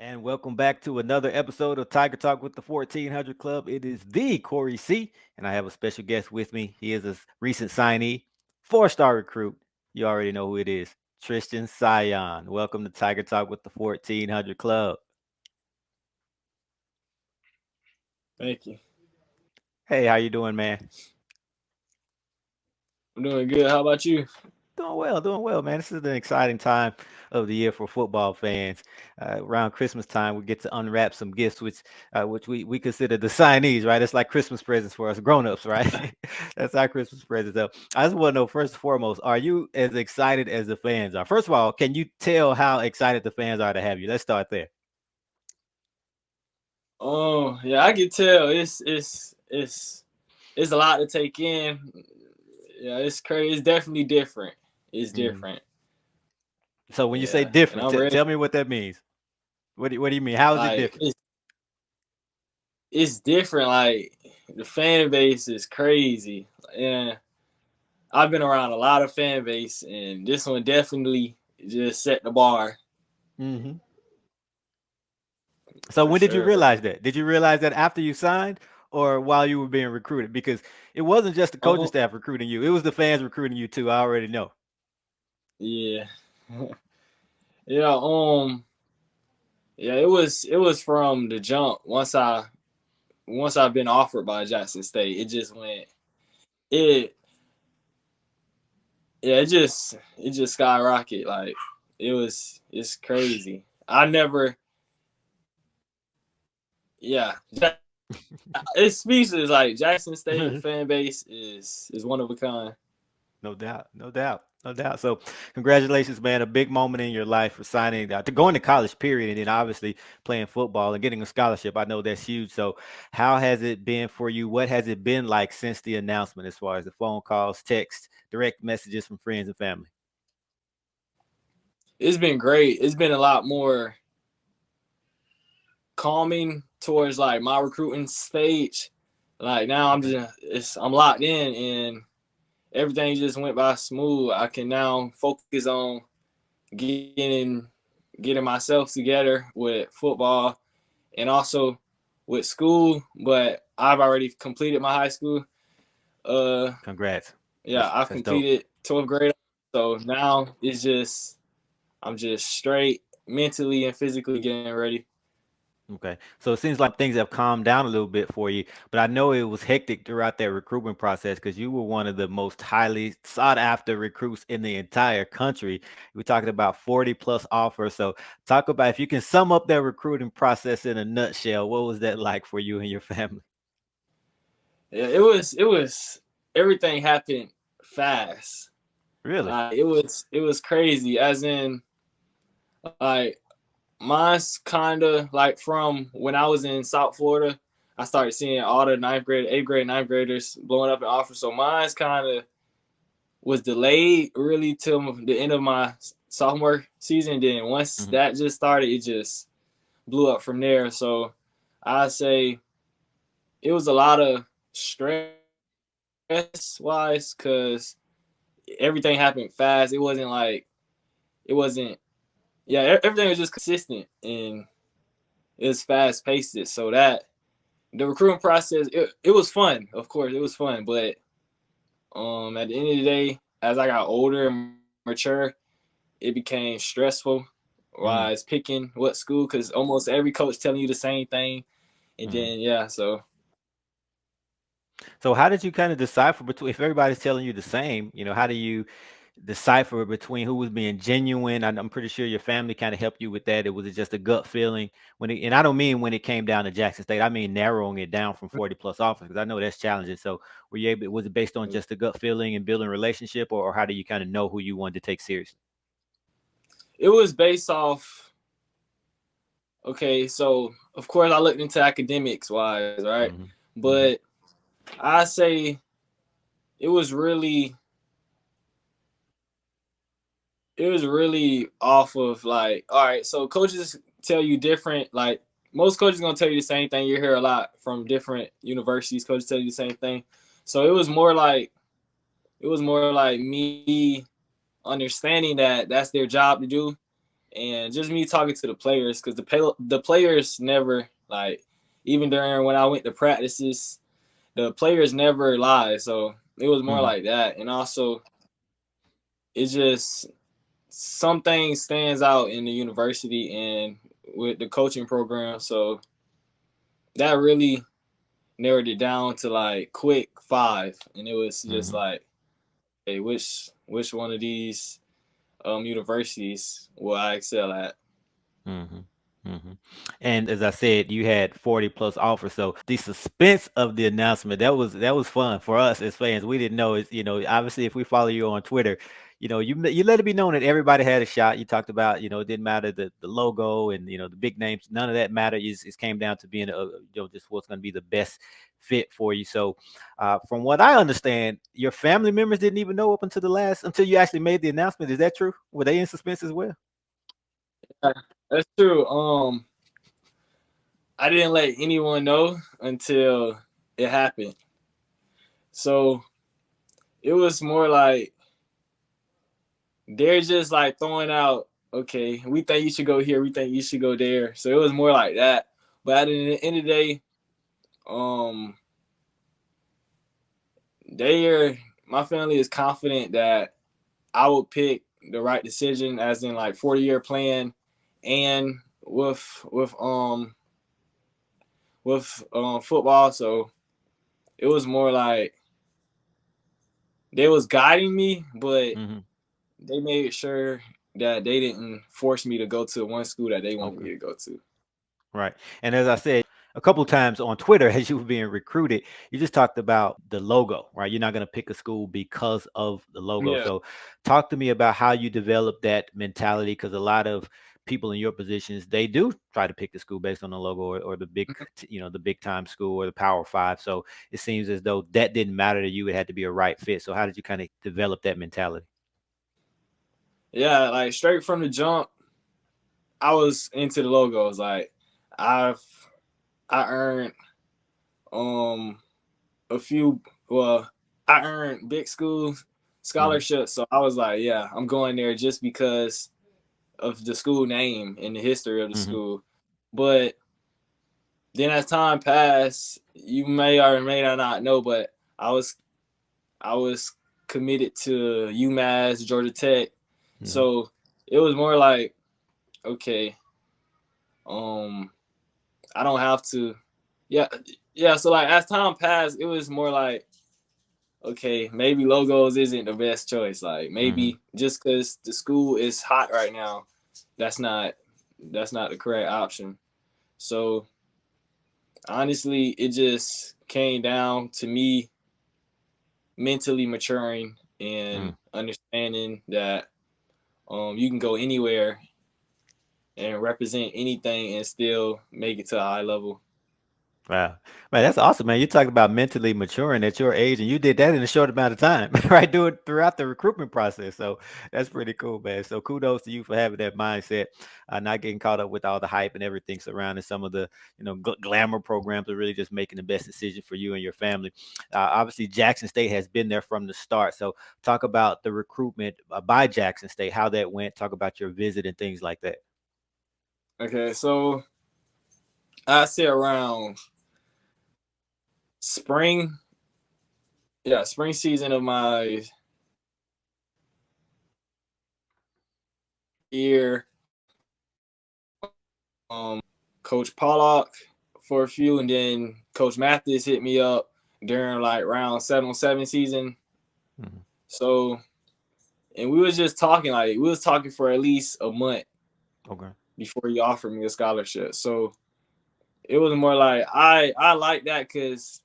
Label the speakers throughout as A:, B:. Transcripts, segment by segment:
A: And welcome back to another episode of Tiger Talk with the 1400 Club. It is the Corey C. And I have a special guest with me. He is a recent signee, four-star recruit. You already know who it is. Tristen Sion. Welcome to Tiger Talk with the 1400 Club.
B: Thank you.
A: Hey, how you doing, man?
B: I'm doing good. How about you?
A: Doing well, man. This is an exciting time of the year for football fans. Around Christmas time, we get to unwrap some gifts, which we consider the signees, right? It's like Christmas presents for us grown-ups, right? That's our Christmas presents. So I just want to know, first and foremost, are you as excited as the fans are? First of all, can you tell how excited the fans are to have you? Let's start there.
B: Oh, yeah, I can tell. It's a lot to take in. Yeah, it's crazy. It's definitely different. It's
A: Mhm.
B: different.
A: So when you say
B: Yeah, and
A: different,
B: I'm ready.
A: tell me what that means. What do you mean? How is it
B: Like
A: different?
B: it's different. Like the fan base is crazy. And I've been around a lot of fan base, and this one definitely just set the bar
A: Hmm. So
B: for
A: when did you
B: sure.
A: realize that? Did you realize that after you signed or while you were being recruited? Because it wasn't just the coaching
B: Oh,
A: staff recruiting you; it was the fans recruiting you too. I already know.
B: yeah, yeah. Yeah. It was from the jump. Once I've been offered by Jackson State, it just went it yeah, it just skyrocketed. Like it's crazy. I never yeah. It's speechless. Like Jackson State fan base is one of a kind.
A: No doubt, no doubt, no doubt. So, congratulations, man! A big moment in your life for signing to going to college, period, and then obviously playing football and getting a scholarship. I know that's huge. So, how has it been for you? What has it been like since the announcement, as far as the phone calls, text, direct messages from friends and family?
B: It's been great. It's been a lot more calming towards like my recruiting stage. Like now
A: Okay.
B: I'm locked in and everything just went by smooth. I can now focus on getting getting myself together with football and also with school. But I've already completed my high school. Uh,
A: Congrats.
B: yeah,
A: That's
B: I've
A: that's dope.
B: completed 12th grade. So now I'm just straight mentally and physically getting ready.
A: Okay. So it seems like things have calmed down a little bit for you, but I know it was hectic throughout that recruitment process because you were one of the most highly sought after recruits in the entire country. We're talking about 40 plus offers. So talk about if you can sum up that recruiting process in a nutshell, what was that like for you and your family?
B: Yeah, it was everything happened fast.
A: Really?
B: It was crazy. As in, like mine's kind of like from when I was in South Florida. I started seeing all the ninth grade, eighth grade, ninth graders blowing up in offers. So mine's kind of was delayed really till the end of my sophomore season. Then once
A: Hmm.
B: that just started, it just blew up from there. So I say it was a lot of stress wise because everything happened fast. It wasn't yeah, everything was just consistent and it was fast paced. So that the recruiting process it was fun, of course, it was fun, but at the end of the day, as I got older and mature, it became stressful. Wise
A: Hmm.
B: picking what school because almost every coach telling you the same thing, and
A: Hmm.
B: then yeah, so
A: So how did you kind of decipher between if everybody's telling you the same, how do you decipher between who was being genuine? I'm pretty sure your family kind of helped you with that. It was just a gut feeling and I don't mean when it came down to Jackson State. I mean narrowing it down from 40 plus offers because I know that's challenging. So were you able? Was it based on just a gut feeling and building a relationship, or how do you kind of know who you wanted to take seriously?
B: it was based off. Okay, so of course I looked into academics wise, right?
A: Hmm.
B: But
A: Hmm.
B: I say it was really it was really off of like, all right, so coaches tell you different, like most coaches gonna tell you the same thing. You hear a lot from different universities, coaches tell you the same thing. So it was more like me understanding that that's their job to do and just me talking to the players, because the players never, like, even during when I went to practices, the players never lie. So it was more
A: Mm-hmm.
B: like that, and also it's just something stands out in the university and with the coaching program. So that really narrowed it down to like quick five, and it was just
A: Mm-hmm.
B: like, hey, which one of these universities will I excel at?
A: Mm-hmm. Mm-hmm. And as I said, you had 40 plus offers. So the suspense of the announcement, that was fun for us as fans. We didn't know. It's, obviously if we follow you on Twitter, you let it be known that everybody had a shot. You talked about, it didn't matter the logo and the big names, none of that mattered. It came down to being just what's going to be the best fit for you. So from what I understand, your family members didn't even know up until you actually made the announcement. Is that true? Were they in suspense as well?
B: Yeah, that's true. I didn't let anyone know until it happened. So it was more like they're just like throwing out, okay, we think you should go here, we think you should go there. So it was more like that. But at the end of the day, um, my family is confident that I would pick the right decision, as in like 40-year plan, and with football. So it was more like they was guiding me, but
A: Mm-hmm.
B: they made sure that they didn't force me to go to one school that they wanted
A: Okay.
B: me to go to.
A: Right. And as I said a couple of times on Twitter, as you were being recruited, you just talked about the logo, right? You're not going to pick a school because of the logo.
B: Yeah.
A: So, talk to me about how you developed that mentality, because a lot of people in your positions, they do try to pick the school based on the logo, or the big, the big time school or the Power Five. So it seems as though that didn't matter to you; it had to be a right fit. So, how did you kind of develop that mentality?
B: Yeah, like straight from the jump, I was into the logos. Like I've I earned um a few well, I earned big school
A: Mm-hmm.
B: scholarships. So I was like, yeah, I'm going there just because of the school name and the history of the
A: Mm-hmm.
B: school. But then as time passed, you may or may not know, but I was committed to UMass, Georgia Tech.
A: Mm-hmm.
B: So it was more like, okay, um, I don't have to. Yeah, yeah. So like as time passed, it was more like, okay, maybe logos isn't the best choice. Like
A: Mm-hmm.
B: maybe just because the school is hot right now, that's not that's not the correct option. So honestly, it just came down to me mentally maturing and understanding that you can go anywhere and represent anything and still make it to a high level.
A: Wow. Man, that's awesome, man. You talking about mentally maturing at your age, and you did that in a short amount of time, right? Do it throughout the recruitment process. So that's pretty cool, man. So kudos to you for having that mindset, not getting caught up with all the hype and everything surrounding some of the, glamour programs, are really just making the best decision for you and your family. Obviously, Jackson State has been there from the start. So talk about the recruitment by Jackson State, how that went. Talk about your visit and things like that.
B: Okay, so I say around spring, yeah, spring season of my year, Coach Pollock for a few, and then Coach Mathis hit me up during like round 7-on-7 season.
A: Mm-hmm.
B: So, and we was just talking, like we was talking for at least a month
A: Okay.
B: before he offered me a scholarship. So it was more like I like that because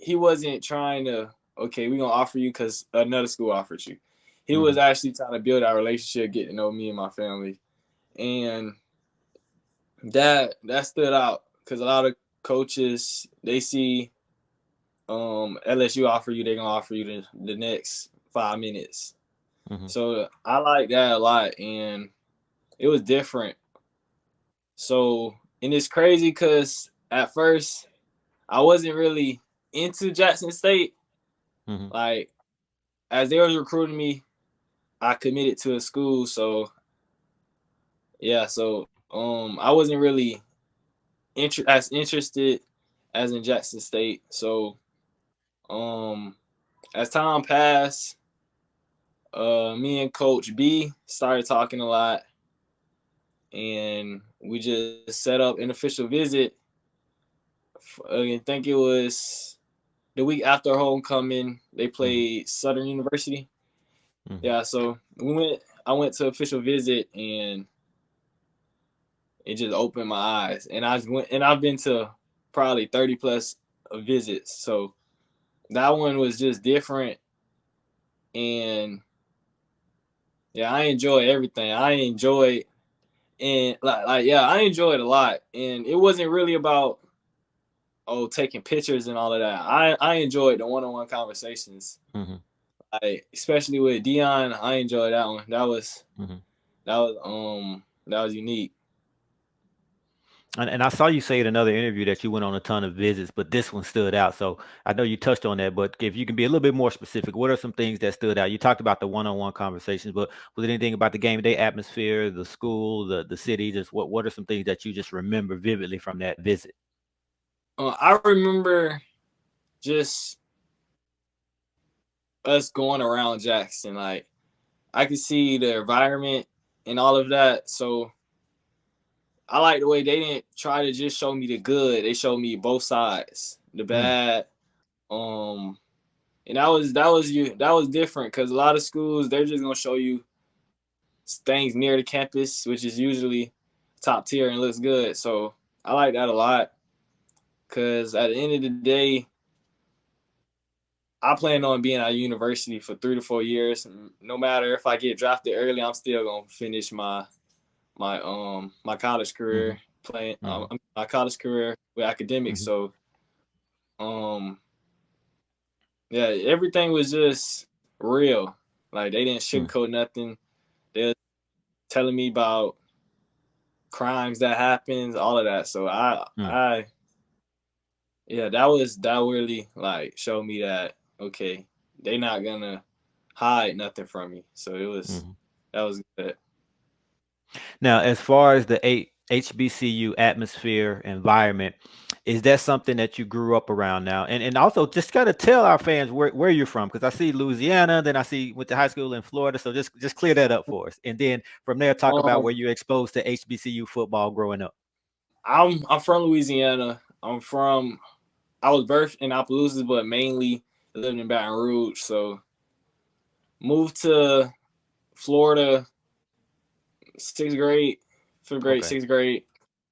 B: he wasn't trying to, okay, we're gonna offer you because another school offered you. He
A: Mm-hmm.
B: was actually trying to build our relationship, get to know me and my family, and that stood out because a lot of coaches, they see LSU offer you, they're gonna offer you the next 5 minutes.
A: Mm-hmm.
B: So I like that a lot, and it was different. So, and it's crazy because at first I wasn't really into Jackson State.
A: Mm-hmm.
B: Like as they were recruiting me, I committed to a school, so yeah, so I wasn't really as interested as in Jackson State. So um as time passed, me and Coach B started talking a lot, and we just set up an official visit. I think it was the week after homecoming. They
A: Mm-hmm.
B: played Southern University.
A: Mm-hmm.
B: Yeah, so we went. I went to official visit, and it just opened my eyes. And I've been to probably 30 plus visits. So that one was just different, and yeah, I enjoy everything. I enjoyed and yeah, I enjoyed a lot. And it wasn't really about taking pictures and all of that. I enjoyed the one on one conversations.
A: Mm-hmm.
B: Especially with Dion, I enjoyed that one.
A: Mm-hmm.
B: That was unique.
A: And I saw you say in another interview that you went on a ton of visits, but this one stood out. So I know you touched on that, but if you can be a little bit more specific, what are some things that stood out? You talked about the one-on-one conversations, but was there anything about the game day atmosphere, the school, the city? Just what are some things that you just remember vividly from that visit?
B: I remember just us going around Jackson. Like I could see the environment and all of that. So I like the way they didn't try to just show me the good. They showed me both sides, the
A: Mm,
B: bad. Um, and that was different because a lot of schools they're just gonna show you things near the campus, which is usually top tier and looks good. So I like that a lot because at the end of the day, I plan on being at university for 3 to 4 years. No matter if I get drafted early, I'm still gonna finish my college
A: mm-hmm,
B: career playing
A: mm-hmm,
B: my college career with academics.
A: mm-hmm,
B: So um yeah, everything was just real. Like they didn't
A: mm,
B: sugarcoat nothing. They were telling me about crimes that happens, all of that. So
A: mm,
B: I yeah, that really like showed me that okay, they not gonna hide nothing from me. So
A: mm-hmm.
B: that was good.
A: Now, as far as the HBCU atmosphere environment, is that something that you grew up around now? And also just kind of tell our fans where you're from, because I see Louisiana, then I see went to high school in Florida. So just clear that up for us. And then from there, talk about
B: Um,
A: where you're exposed to HBCU football growing up.
B: I'm from Louisiana. I was birthed in Opelousas, but mainly lived in Baton Rouge. So moved to Florida 6th grade, 5th grade,
A: Okay.
B: 6th grade.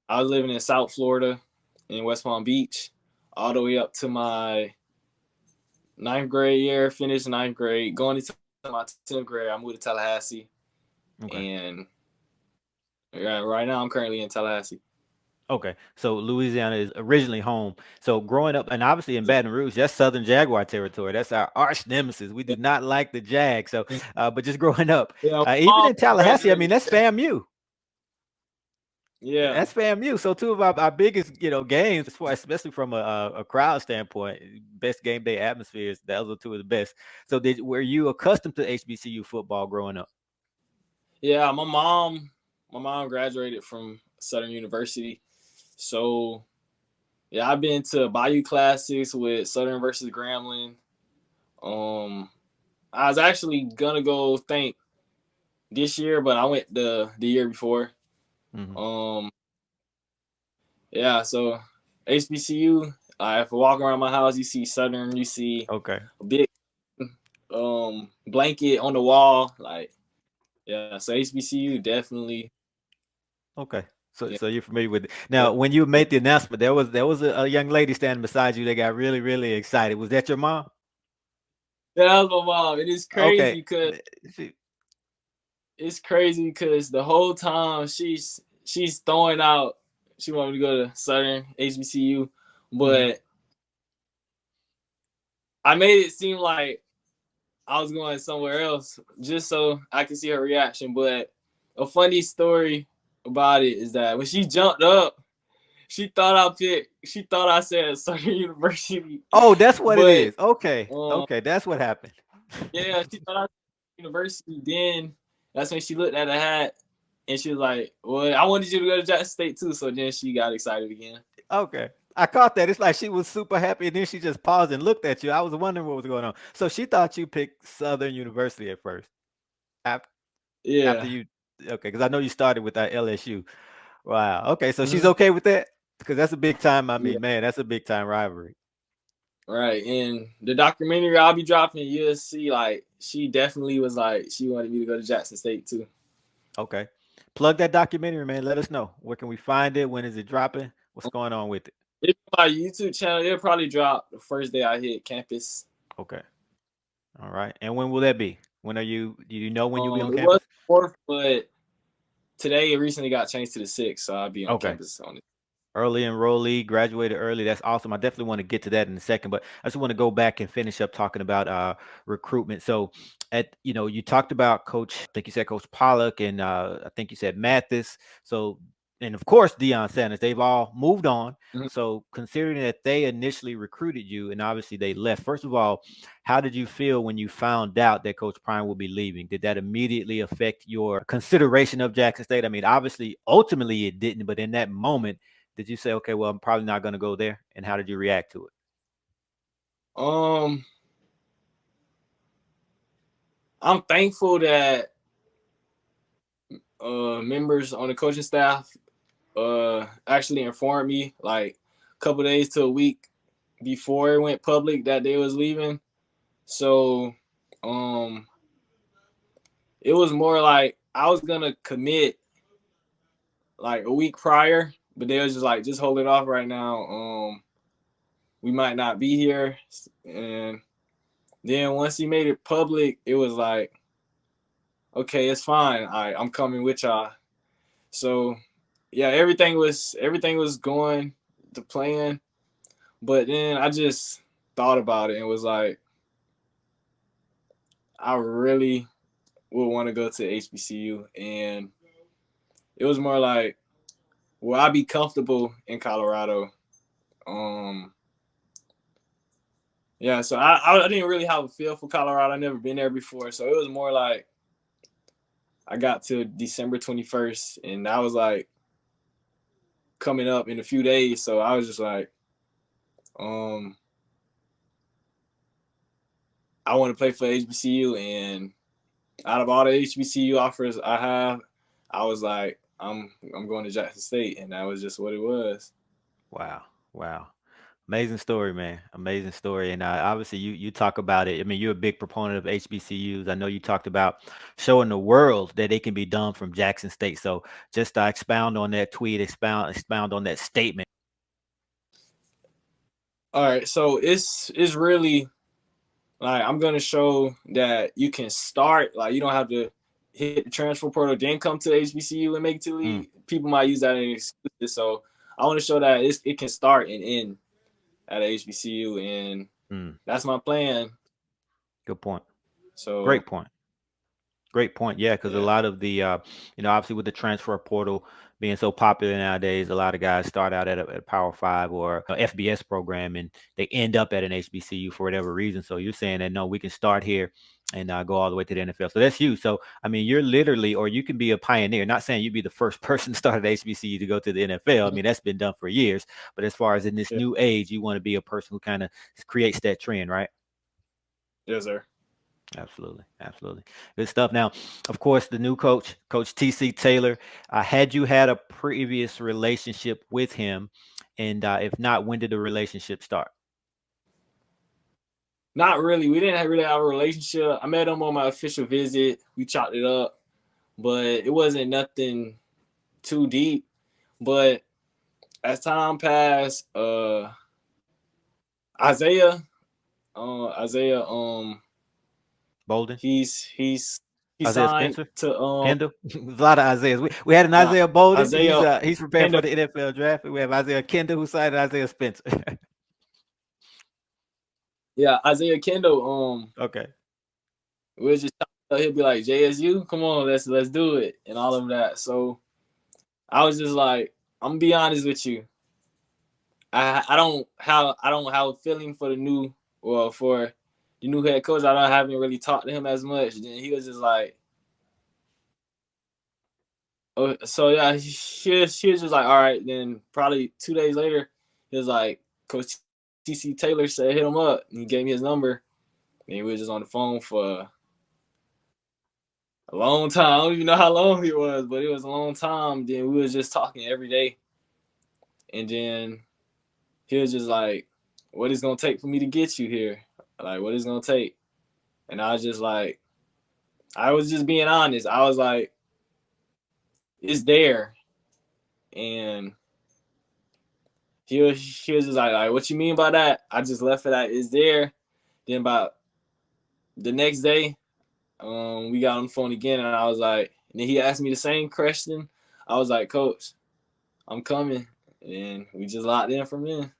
B: I was living in South Florida in West Palm Beach all the way up to my ninth grade year, finished ninth grade. Going into my 10th grade, I moved to Tallahassee.
A: Okay.
B: And yeah, right now I'm currently in Tallahassee.
A: Okay, so Louisiana is originally home. So growing up, and obviously in Baton Rouge, that's Southern Jaguar territory. That's our arch nemesis. We do
B: Yeah,
A: not like the Jag. So, but just growing up,
B: yeah,
A: even
B: mom
A: in Tallahassee, I mean,
B: graduated.
A: that's FAMU.
B: Yeah,
A: That's FAMU. So two of our biggest, games, as far, especially from a crowd standpoint, best game day atmospheres. Those are two of the best. So, were you accustomed to HBCU football growing up?
B: yeah. My mom graduated from Southern University, so yeah, I've been to Bayou Classics with Southern versus Grambling. Um, I was actually gonna go think this year, but I went the year before.
A: Hmm.
B: Um, yeah, so HBCU. If I walk around my house, you see Southern, you see
A: Okay.
B: a big blanket on the wall. Like yeah, so HBCU definitely.
A: Okay. So,
B: Yeah,
A: so you're familiar with it.
B: yeah,
A: Now, when you made the announcement, there was a young lady standing beside you that got really, really excited. Was that your mom?
B: that was my mom. It is crazy
A: Okay.
B: because the whole time she's throwing out. She wanted me to go to Southern HBCU,
A: Mhm.
B: but I made it seem like I was going somewhere else just so I could see her reaction. But a funny story about it is that when she jumped up, she thought I said Southern University,
A: Oh, that's what it
B: but
A: is. Okay.
B: um,
A: Okay, that's what happened.
B: yeah, she thought I said University. Then that's when she looked at the hat. And she was like, "Well, I wanted you to go to Jackson State too." So then she got excited again.
A: Okay. I caught that. It's like she was super happy and then she just paused and looked at you. I was wondering what was going on. So she thought you picked Southern University at first. After, after
B: Yeah.
A: you okay, because I know you started with that LSU. Wow. Okay, so she's
B: Mm-hmm.
A: okay with that? Because that's a big time. I
B: Yeah.
A: mean, man, that's a big time rivalry.
B: Right. And the documentary I'll be dropping, you'll see like she definitely was like she wanted me to go to Jackson State too.
A: Okay. Plug that documentary, man. Let us know. Where can we find it? When is it dropping? What's going on with it?
B: It's my YouTube channel. It'll probably drop the first day I hit campus.
A: Okay. All right. And when will that be? When are you do you know when you'll be on
B: It was
A: campus?
B: fourth, but today it recently got changed to the sixth, so I'll be on
A: Okay.
B: campus on it.
A: Early enrollee, graduated early. That's awesome. I definitely want to get to that in a second, but I just want to go back and finish up talking about recruitment. So, you talked about Coach. I think you said Coach Pollock, and I think you said Mathis. So, and of course Deion Sanders. They've all moved on.
B: Mhm.
A: So, considering that they initially recruited you, and obviously they left. First of all, how did you feel when you found out that Coach Prime will be leaving? Did that immediately affect your consideration of Jackson State? I mean, obviously, ultimately it didn't, but in that moment did you say, okay, well, I'm probably not going to go there? And how did you react to it?
B: Um, I'm thankful that members on the coaching staff actually informed me like a couple days to a week before it went public that they was leaving. So um it was more like I was gonna commit like a week prior, but they was just like just hold it off right now. We might not be here. And then once he made it public, it was like, okay, it's fine. I'm coming with y'all. So yeah, everything was going to plan. But then I just thought about it and was like, I really would want to go to HBCU. And it was more like, will I be comfortable in Colorado? Um, yeah, so I didn't really have a feel for Colorado. I never been there before. So it was more like I got to December 21st and I was like coming up in a few days. So I was just like, um, I want to play for HBCU. And out of all the HBCU offers I have, I was like, I'm going to Jackson State, and that was just what it was.
A: Wow. Wow. Amazing story, man. Amazing story. And obviously, you talk about it. I mean, you're a big proponent of HBCUs. I know you talked about showing the world that they can be done from Jackson State. So just expound on that tweet, expound on that statement.
B: All right, so it's really like I'm gonna show that you can start. Like you don't have to hit the transfer portal, then come to the HBCU and make it to the
A: Mm,
B: league. People might use that as an excuse. So I want to show that it can start and end at a HBCU, and
A: mm.
B: that's my plan.
A: Good point.
B: So
A: Great point. Great point. Yeah, because a
B: yeah,
A: lot of the, obviously with the transfer portal being so popular nowadays, a lot of guys start out at a Power Five or a FBS program, and they end up at an HBCU for whatever reason. So you're saying that no, we can start here and go all the way to the NFL. So that's you. So I mean, you're literally, or you can be a pioneer. Not saying you'd be the first person to start at HBCU to go to the NFL. I mean, that's been done for years. But as far as in this
B: yeah,
A: new age, you want to be a person who kind of creates that trend, right?
B: yes, sir.
A: Absolutely, absolutely, good stuff. Now, of course, the new coach, Coach TC Taylor. Had you had a previous relationship with him, and if not, when did the relationship start?
B: Not really. We didn't really have a relationship. I met him on my official visit. We chopped it up, but it wasn't nothing too deep. But as time passed, Isaiah, Isaiah,
A: Bolden,
B: he
A: Isaiah
B: signed
A: Spencer,
B: to
A: Kendall. There's a lot of Isaiahs. We had an
B: nah,
A: Isaiah Bolden. He's
B: Isaiah
A: he's preparing for
B: Kendall.
A: the NFL draft. We have Isaiah Kendall who signed Isaiah Spencer.
B: Yeah, Isaiah Kendall.
A: Okay.
B: We'll just he'll be like JSU, come on, let's do it, and all of that. So I was just like, I'm gonna be honest with you. I don't have a feeling for for the new head coach. Haven't really talked to him as much. Then he was just like, So yeah, she was just like, all right. Then probably 2 days later, he was like, Coach TC Taylor said hit him up, and he gave me his number. And we was just on the phone for a long time. I don't even know how long it was, but it was a long time. Then we was just talking every day, and then he was just like, "What is gonna take for me to get you here? Like, what is gonna take?" And I was just like, I was just being honest. I was like, "It's there," and he was just like, "What you mean by that?" I just left it at, "It's there." Then about the next day, we got on the phone again, and I was like, and then he asked me the same question. I was like, "Coach, I'm coming," and we just locked in from then.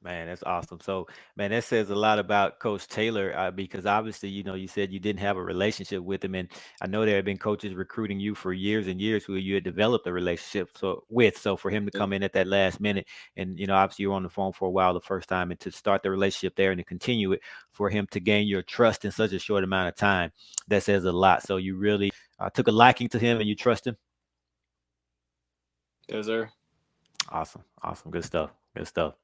A: Man, that's awesome. So, man, that says a lot about Coach Taylor because obviously, you said you didn't have a relationship with him, and I know there have been coaches recruiting you for years and years who you had developed a relationship with. So, for him to come in at that last minute, and obviously you were on the phone for a while the first time, and to start the relationship there and to continue it, for him to gain your trust in such a short amount of time, that says a lot. So, you really took a liking to him, and you trust him.
B: Yes, sir.
A: Awesome, awesome, good stuff, good stuff.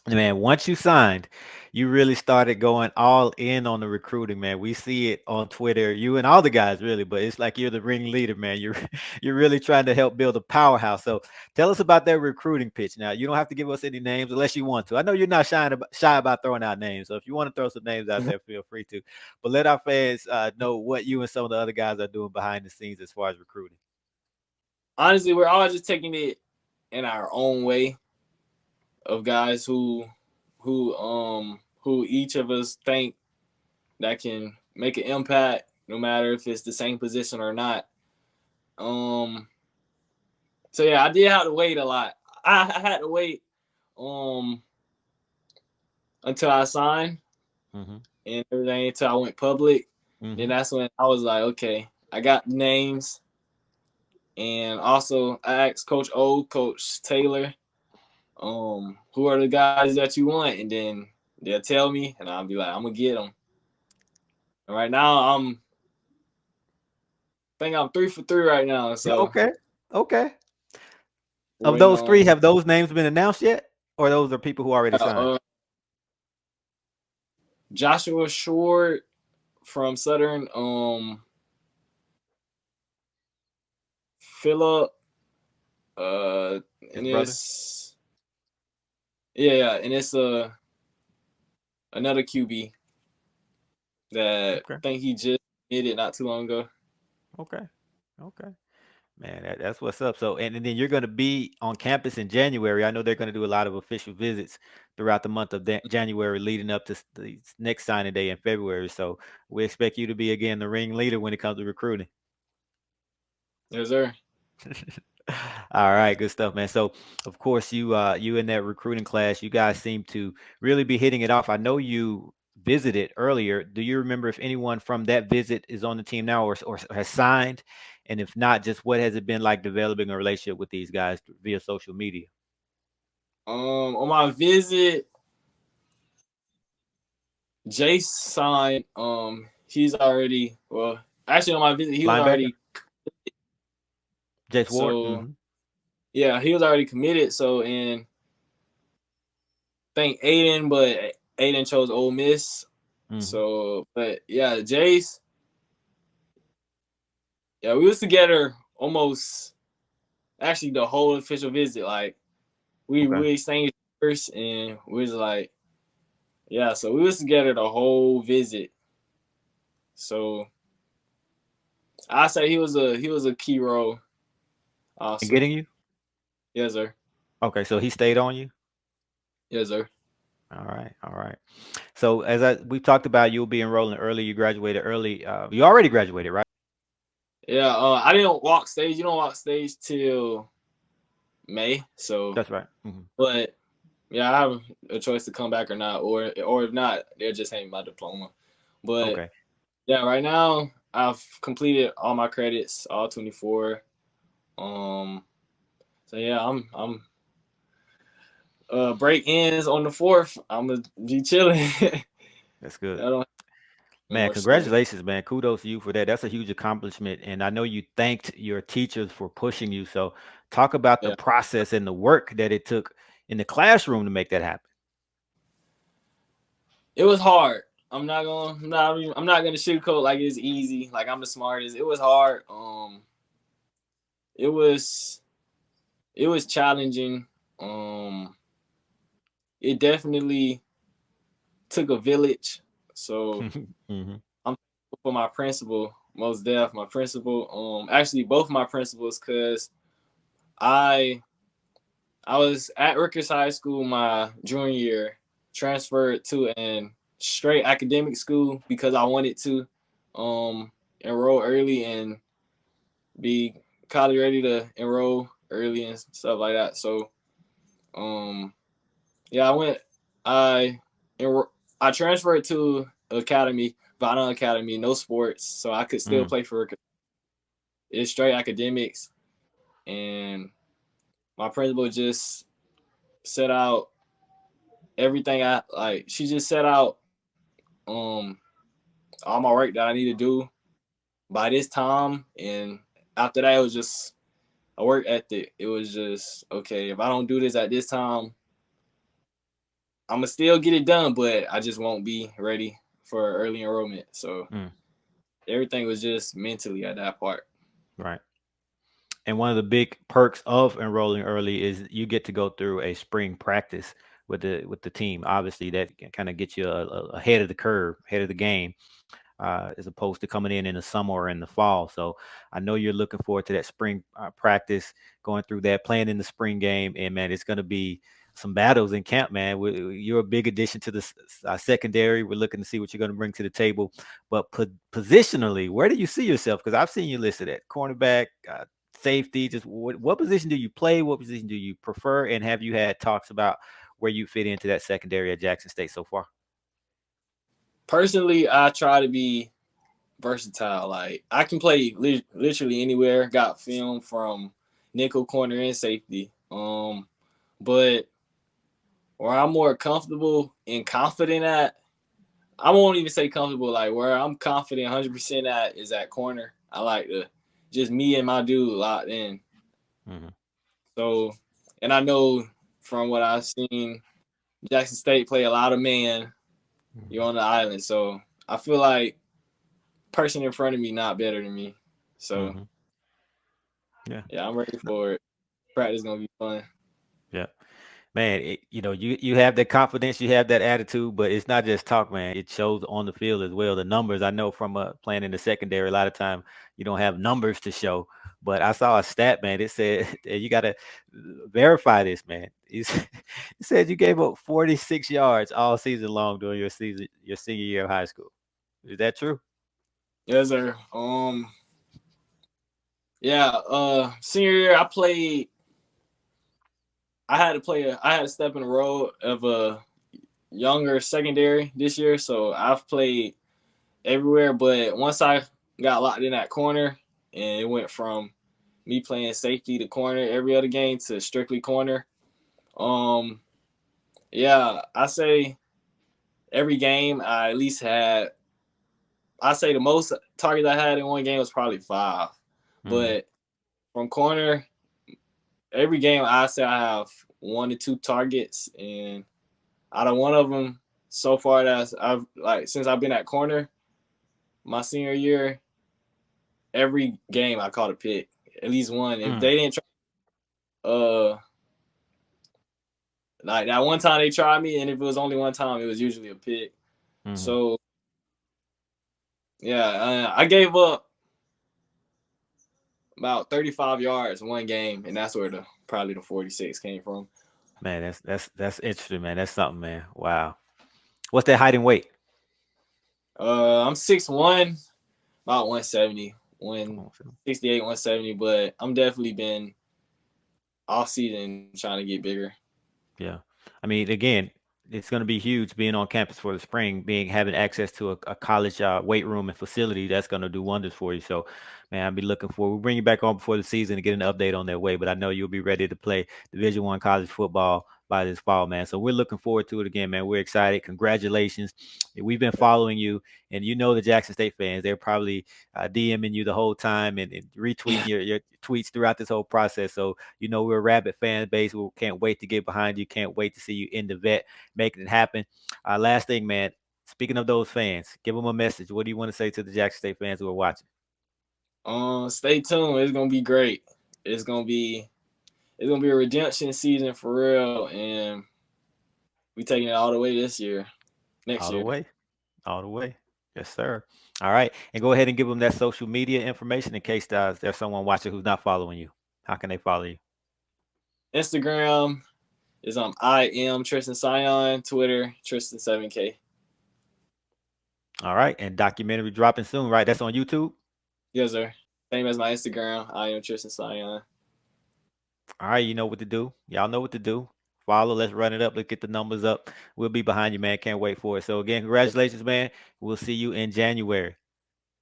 A: Man, once you signed, you really started going all in on the recruiting, man. We see it on Twitter, you and all the guys really, but it's like you're the ringleader, man. You're you're really trying to help build a powerhouse. So tell us about that recruiting pitch. Now, you don't have to give us any names unless you want to. I know you're not shy about throwing out names. So if you want to throw some names out there, feel free to. But let our fans know what you and some of the other guys are doing behind the scenes as far as recruiting.
B: Honestly, we're all just taking it in our own way of guys who each of us think that can make an impact, no matter if it's the same position or not. Um, so yeah, I did have to wait a lot. I had to wait um until I signed
A: Mm-hmm.
B: and everything until I went public. Then
A: Mm-hmm.
B: that's when I was like, okay, I got names, and also I asked Coach O, Coach Taylor, who are the guys that you want, and then they'll tell me, and I'll be like, I'm gonna get them. And right now, I think I'm 3 for 3 right now,
A: Yeah,
B: so
A: okay. Okay. Of
B: waiting
A: those three,
B: on
A: have those names been announced yet? Or those are people who already signed?
B: uh, Joshua Short from Southern, Phillip,
A: His
B: and
A: brother?
B: it's yeah, and it's another QB that
A: Okay.
B: I think he just did it not too long ago.
A: Okay. Okay. Man, that's what's up. So, and then you're going to be on campus in January. I know they're going to do a lot of official visits throughout the month of January, leading up to the next signing day in February. So, we expect you to be again the ringleader when it comes to recruiting.
B: Yes, sir.
A: All right, good stuff, man. So, of course, you in that recruiting class, you guys seem to really be hitting it off. I know you visited earlier. Do you remember if anyone from that visit is on the team now or has signed? And if not, just what has it been like developing a relationship with these guys via social media?
B: On my visit, Jace signed. He's already well. Actually, on my visit, he was
A: Linebacker,
B: already
A: Jace Ward.
B: so
A: Mm-hmm.
B: yeah, he was already committed. So and I think Aiden, but Aiden chose Ole Miss.
A: Mm-hmm.
B: So, but yeah, Jace, yeah, we was together almost actually the whole official visit. Like
A: Okay.
B: we exchanged first, and we was like, yeah. So we was together the whole visit. So I say he was a key role
A: And
B: also.
A: getting you?
B: Yes, sir.
A: Okay, so he stayed on you.
B: Yes, sir.
A: All right, all right. So as we've talked about, you'll be enrolling early. You graduated early. You already graduated, right?
B: Yeah, I didn't walk stage. You don't walk stage till May. So,
A: That's right. Hmm.
B: but yeah, I have a choice to come back or not, or if not, they're just handing my diploma. But
A: Okay.
B: yeah, right now I've completed all my credits, all 24. Um, so yeah, I'm break ends on the 4th. I'm gonna be chilling. I
A: That's good.
B: don't.
A: Man,
B: more studying.
A: congratulations, man. Kudos to you for that. That's a huge accomplishment. And I know you thanked your teachers for pushing you. So talk about the
B: Yeah,
A: process and the work that it took in the classroom to make that happen.
B: it was hard. I'm not gonna sugarcoat like it's easy. Like I'm the smartest. It was hard. It was it was challenging. Um, it definitely took a village. So
A: Hmm.
B: I'm thankful for my principal, most def, my principal. Actually both my principals, cause I I was at Rutgers High School my junior year, transferred to an straight academic school because I wanted to enroll early and be college ready to enroll early and stuff like that. So um yeah, I enro- I transferred to academy, Vinyl Academy, no sports, so I could still
A: Mm.
B: play for it's straight academics. And my principal just set out everything I like. She just set out um all my work that I need to do by this time, and after that, it was just a work ethic. It was just okay. If I don't do this at this time, I'm gonna still get it done, but I just won't be ready for early enrollment. So
A: Mm.
B: everything was just mentally at that part.
A: Right. And one of the big perks of enrolling early is you get to go through a spring practice with the team. Obviously, that kind of gets you ahead of the curve, ahead of the game, as opposed to coming in the summer or in the fall. So I know you're looking forward to that spring practice, going through that, playing in the spring game, and man, it's going to be some battles in camp, man. You're a big addition to the secondary. We're looking to see what you're going to bring to the table. But positionally, where do you see yourself? Because I've seen you listed at cornerback, safety. Just what position do you play? What position do you prefer? And have you had talks about where you fit into that secondary at Jackson State so far?
B: Personally, I try to be versatile. Like I can play literally anywhere. Got film from nickel, corner, and safety. But where I'm more comfortable and confident at, I won't even say comfortable. Like where I'm confident 100% at is at corner. I like to just me and my dude locked in.
A: Hmm.
B: So, and I know from what I've seen, Jackson State play a lot of man. You're on the island, so I feel like person in front of me not better than me. So
A: Hmm. Yeah.
B: yeah, I'm ready for it. Practice gonna be fun.
A: Yeah. Man, you have that confidence, you have that attitude, but it's not just talk, man. It shows on the field as well. The numbers, I know from playing in the secondary, a lot of time you don't have numbers to show. But I saw a stat, man. It said and you got to verify this, man. It said you gave up 46 yards all season long during your senior year of high school. Is that true?
B: Yes, sir. Yeah. Senior year, I had to I had to step in the role of a younger secondary this year, so I've played everywhere. But once I got locked in that corner, and it went from me playing safety to corner every other game to strictly corner. Um, yeah, I say every game I at least had. I say the most targets I had in one game was probably 5,
A: Mm-hmm.
B: but from corner, every game I say I have 1 to 2 targets, and out of one of them so far that's I've like since I've been at corner my senior year, every game I caught a pick, at least one. If they didn't try, like that one time they tried me, and if it was only one time, it was usually a pick.
A: Mm-hmm.
B: So yeah, I gave up about 35 yards one game, and that's where the probably the 46 came from.
A: Man, that's interesting, man. That's something, man. Wow. What's that height and weight?
B: I'm 6'1", about 170,
A: Oh, so-
B: 168, 170, but I'm definitely been off season trying to get bigger.
A: Yeah. I mean, again, it's going to be huge being on campus for the spring, being having access to a college weight room and facility. That's going to do wonders for you. So, man, I'll be looking forward. We'll bring you back on before the season to get an update on their way. But I know you'll be ready to play Division One college football by this fall, man. So we're looking forward to it again, man. We're excited. Congratulations. We've been following you, and you know the Jackson State fans. They're probably DMing you the whole time and retweeting your tweets throughout this whole process. So you know we're a rabid fan base. We can't wait to get behind you. Can't wait to see you in the vet making it happen. Last thing, man. Speaking of those fans, give them a message. What do you want to say to the Jackson State fans who are watching?
B: Stay tuned. It's gonna be great. It's gonna be a redemption season for real, and we taking it all the way this year, next
A: All the
B: year.
A: way. All the way. Yes, sir. All right. And go ahead and give them that social media information in case there's someone watching who's not following you. How can they follow you?
B: Instagram is I am Tristen Sion. Twitter Tristen7K.
A: All right. And documentary dropping soon, right? That's on YouTube.
B: Yes, sir. Same as my Instagram. I am Tristen Sion.
A: All right. You know what to do. Y'all know what to do. Follow. Let's run it up. Let's get the numbers up. We'll be behind you, man. Can't wait for it. So, again, congratulations, man. We'll see you in January.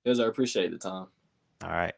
B: Yes, sir. Appreciate the time.
A: All right.